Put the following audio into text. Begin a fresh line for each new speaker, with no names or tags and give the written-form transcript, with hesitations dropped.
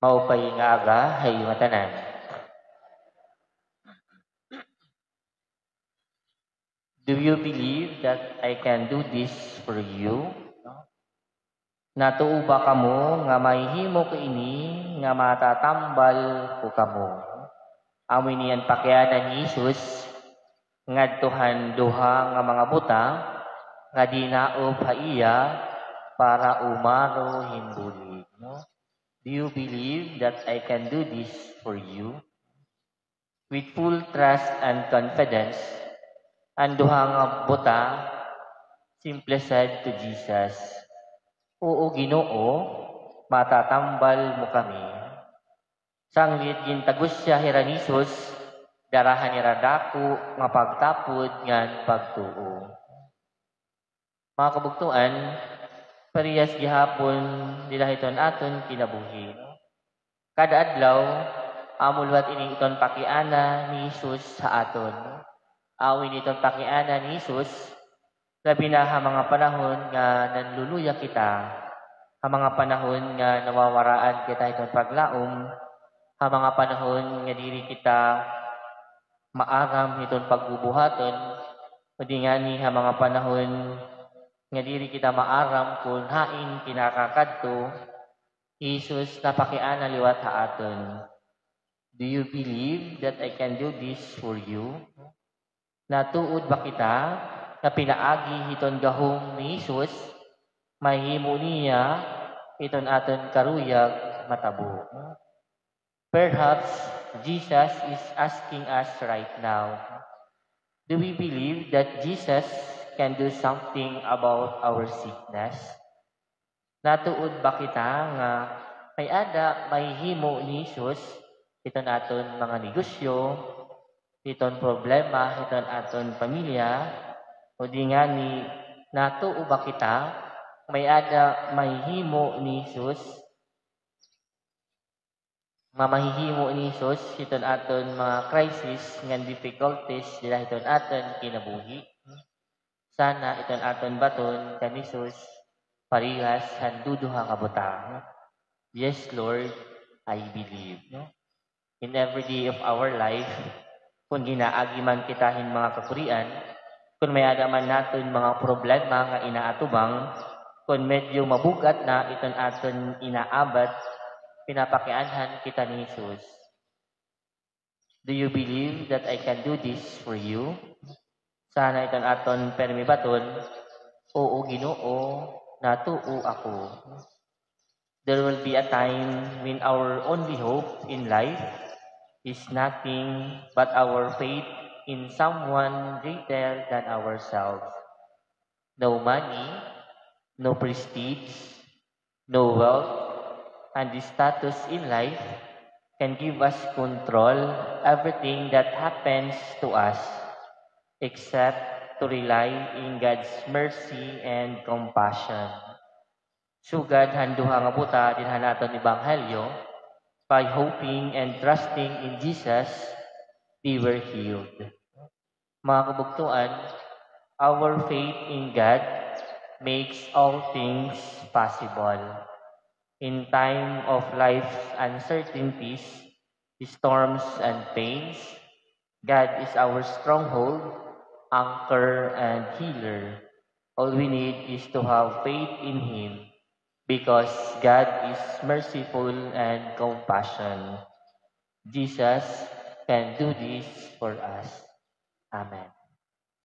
Maupay nga aga, hay matanan. Do you believe that I can do this for you? Natuuba kamo nga mahihimo ko ini nga matatambal ko kamo. Amoy niyan pakyanan ni Jesus ngadtuhan duha nga mga buta nga dinaob haiya para umaro himbulig. No? Do you believe that I can do this for you? With full trust and confidence, ang duha nga buta simple said to Jesus, "Oo, Ginoo, matatambal mo kami." Sanglit gintagos siya hiranisos, darahan ni radako nga pagtapod ngan pagtuo. Mga kabugtuan, parehas gihapon nila iton aton kinabuhi. Kada adlaw, amulwat ini iton pakiana ni Jesus sa aton. Awin iton pakiana ni Jesus, labi na ha mga panahon nga nanluluya kita, ha mga panahon nga nawawaraan kita iton paglaom, ha mga panahon nga diri kita maaram iton pagbubuhaton, o di nga ni ha mga panahon nga diri kita maaram kung hain kinakakadto, Jesus napakiana liwat ha aton. Do you believe that I can do this for you? Natuod ba kita na pinaagi iton gahom ni Jesus, mahimo niya iton aton karuyag matabo? Perhaps Jesus is asking us right now, do we believe that Jesus can do something about our sickness? Natuod ba kita nga may ada mahihimo ni Jesus iton aton mga negosyo, iton problema, iton aton pamilya, o di nga ni natuo ba kita may ada mahihimo ni Jesus, mamahihimo ni Jesus iton aton mga crisis ngan difficulties dila iton aton kinabuhi. Sana iton aton baton kan Jesus parihas handuduha ka butang. Yes, Lord, I believe. No? In every day of our life, kung ginaagi man kitahin mga kakurian, kung may adaman natin mga problema nga inaatubang, kung medyo mabugat na iton aton inaabat, pinapakianhan kita ni Jesus. Do you believe that I can do this for you? Sana iton aton permi baton, oo Ginoo, natuo ako. There will be a time when our only hope in life is nothing but our faith in someone greater than ourselves. No money, no prestige, no wealth, and the status in life can give us control everything that happens to us, except to rely in God's mercy and compassion. Sugad handuha nga buta din hanaton ebanghelyo, by hoping and trusting in Jesus, they were healed. Mga kabugtuan, our faith in God makes all things possible. In time of life's uncertainties, storms and pains, God is our stronghold, anchor, and healer. All we need is to have faith in Him, because God is merciful and compassionate. Jesus can do this for us. Amen.